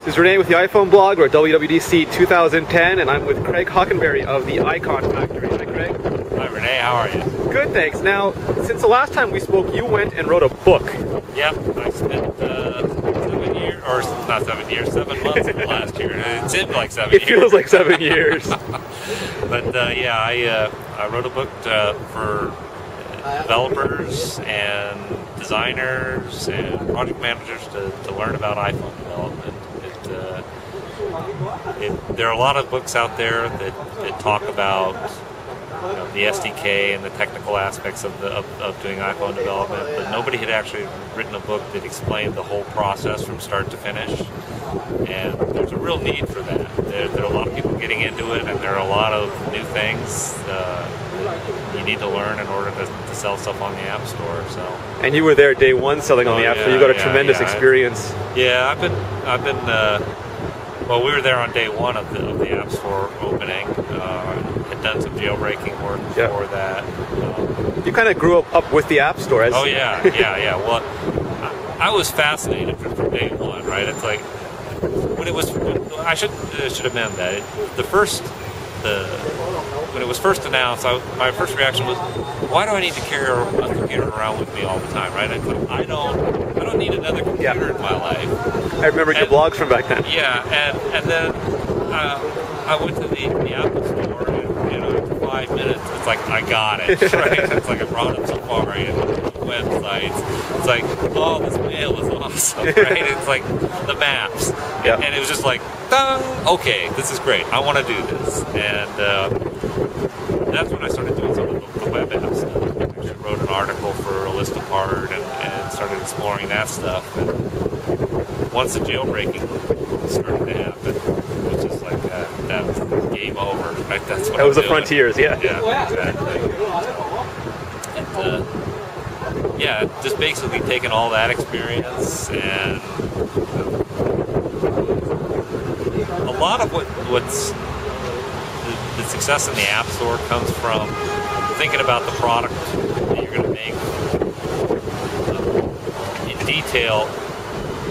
This is Renee with the iPhone blog. We're at WWDC 2010, and I'm with Craig Hockenberry of the Icon Factory. Hi, Craig. Hi, Renee. How are you? Good, thanks. Now, since the last time we spoke, you went and wrote a book. Yep. I spent 7 years, or not 7 years, 7 months of last year. It seemed like 7 years. It feels like 7 years. But yeah, I wrote a book for developers and designers and project managers to learn about iPhone development. There are a lot of books out there that talk about the SDK and the technical aspects of doing iPhone development, but nobody had actually written a book that explained the whole process from start to finish. And there's a real need for that. There are a lot of people getting into it, and there are a lot of new things that you need to learn in order to sell stuff on the App Store. So. And you were there day one selling on the App Store. You got a tremendous experience. I've been. Well, we were there on day one of the App Store opening. Had done some jailbreaking work before that. You kind of grew up with the App Store. Oh yeah. Well, I was fascinated from day one. Right? It's like when it was. I should amend that. When it was first announced, my first reaction was, why do I need to carry a computer around with me all the time, right? I don't need another computer in my life. I remember your blogs from back then. Yeah, and then I went to the Apple Store, and after 5 minutes, it's like, I got it, right? It's like I brought up Safari and websites. It's like, oh, this mail is awesome, right? It's like the maps. And it was just like, okay, this is great. I want to do this. And that's when I started doing some of the web apps stuff. I actually wrote an article for A List Apart and started exploring that stuff. And once the jailbreaking started to happen, it was just like that was game over. Right? That's what that was the frontiers, Yeah, exactly. And just basically taking all that experience, and a lot of what's the success in the App Store comes from thinking about the product that you're going to make in detail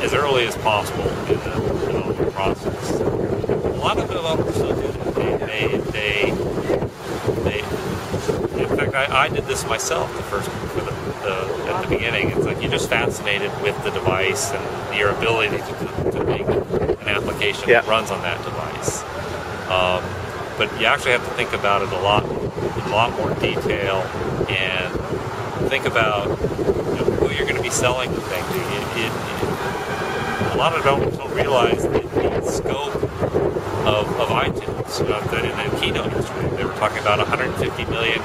as early as possible in the development process. A lot of developers don't do that. In fact, I did this myself at the beginning. It's like you're just fascinated with the device and your ability to make an application that runs on that device. But you actually have to think about it in a lot more detail, and think about who you're going to be selling the thing to. A lot of developers don't realize the scope of iTunes. In the keynote yesterday, they were talking about 150 million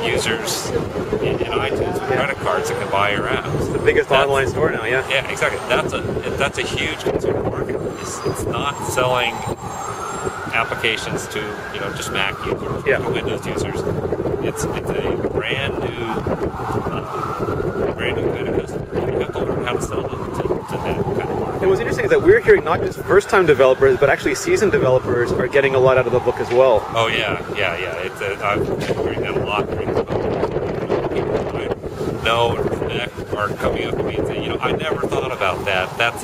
users in iTunes with credit cards that can buy your apps. It's the biggest online store now, yeah. Yeah, exactly. That's a huge consumer market. It's not selling applications to just Mac users or Windows users. It's a brand new kind of customer. You have to learn how to sell to that kind of market. And what's interesting is that we're hearing not just first-time developers, but actually seasoned developers are getting a lot out of the book as well. Oh yeah. I'm hearing that a lot. People I know or respect are coming up to me and saying, I never thought about that. That's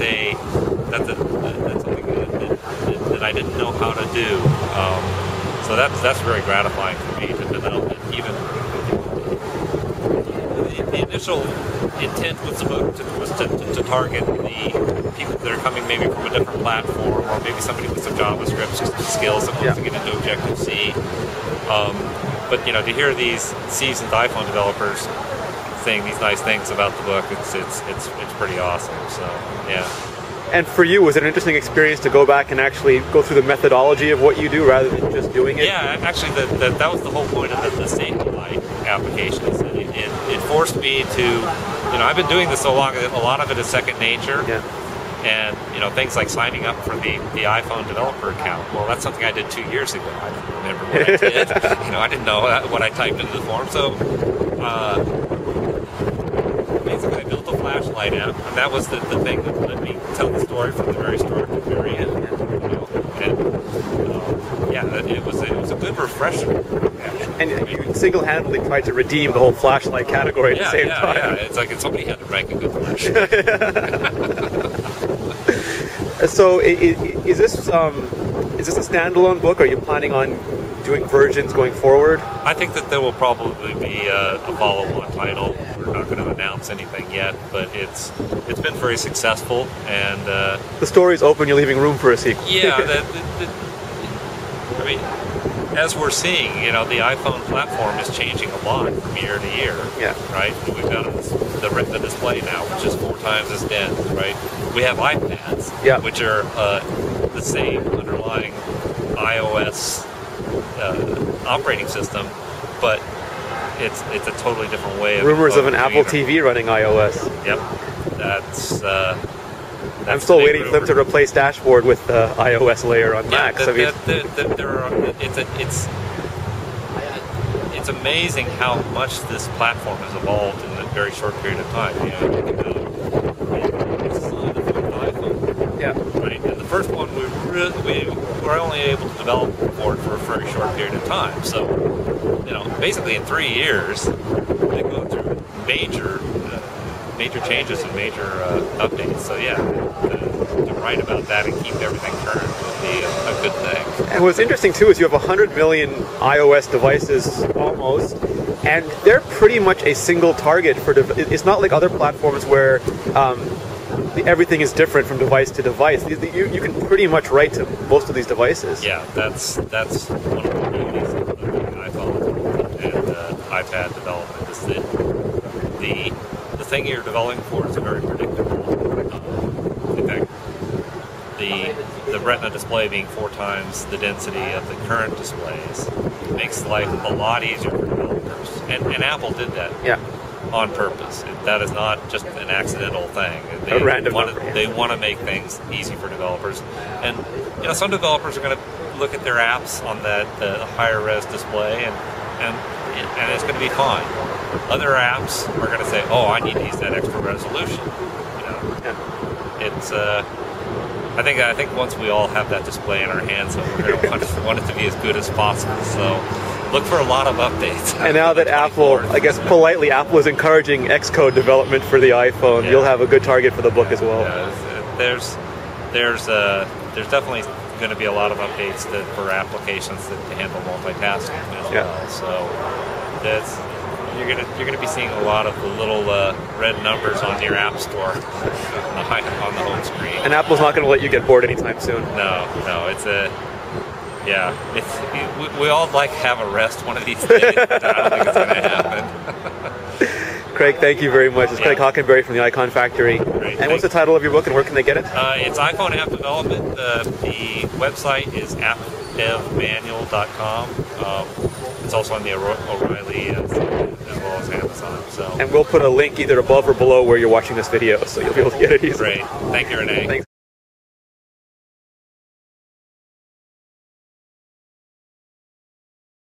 something that I didn't know how to do. So that's very gratifying for me to develop it. Even the initial intent was to target the people that are coming maybe from a different platform, or maybe somebody with some JavaScript skills that wants to get into Objective-C. But to hear these seasoned iPhone developers saying these nice things about the book, it's pretty awesome. So yeah. And for you, was it an interesting experience to go back and actually go through the methodology of what you do rather than just doing it? Yeah, actually, that was the whole point of the safety light application. Is that it forced me to, I've been doing this so long that a lot of it is second nature. Yeah. And things like signing up for the iPhone developer account. Well, that's something I did 2 years ago. I don't remember what I did. I didn't know what I typed into the form. So basically, I built a flashlight app, and that was the thing that let me tell the story from the very start to the very end. It was a good refresher. And you single-handedly tried to redeem the whole flashlight category at the same time. Yeah, it's like somebody had to write a good flashlight. So is this a standalone book? Are you planning on doing versions going forward? I think that there will probably be a follow-on title. We're not going to announce anything yet, but it's been very successful, and the story's open. You're leaving room for a sequel. Yeah, I mean, as we're seeing, the iPhone platform is changing a lot from year to year. Yeah. Right. We've got the Retina display now, which is 4 times as dense. Right. We have iPads, yeah, which are the same underlying iOS operating system, but it's a totally different way. Rumors of an Apple TV running iOS. Yep. That's I'm still waiting for them to replace Dashboard with the iOS layer on Macs. It's amazing how much this platform has evolved in a very short period of time. It's only the third iPhone. Yeah. Right. And the first one we were only able to develop for it for a very short period of time. So, basically in 3 years, they go through major changes and major updates. So yeah, to write about that and keep everything current would be a good thing. And what's interesting too is you have 100 million iOS devices almost, and they're pretty much a single target for. It's not like other platforms where everything is different from device to device. You can pretty much write to most of these devices. Yeah, that's one of the beauties of the iPhone and iPad development is that the thing you're developing for is very predictable. In fact, the Retina display being 4 times the density of the current displays makes life a lot easier for developers. And Apple did that on purpose. That is not just an accidental thing. They want to make things easy for developers. And some developers are going to look at their apps on that higher res display and it's going to be fine. Other apps are going to say, "Oh, I need to use that extra resolution." It's. I think once we all have that display in our hands, so we're going to want it to be as good as possible. So look for a lot of updates. And now that Apple, I guess politely, Apple is encouraging Xcode development for the iPhone, you'll have a good target for the book as well. Yeah, there's definitely going to be a lot of updates for applications that handle multitasking as well. So you're gonna be seeing a lot of the little red numbers on your app store on the home screen. And Apple's not going to let you get bored anytime soon. No, we all like have a rest one of these days, but I don't think it's going to happen. Craig, thank you very much. It's Craig Hockenberry from the Icon Factory. Great, and what's the title of your book and where can they get it? It's iPhone App Development. The website is appdevmanual.com. It's also on the O'Reilly as well as Amazon. So. And we'll put a link either above or below where you're watching this video, so you'll be able to get it easily. Great. Thank you, Renee. Thanks.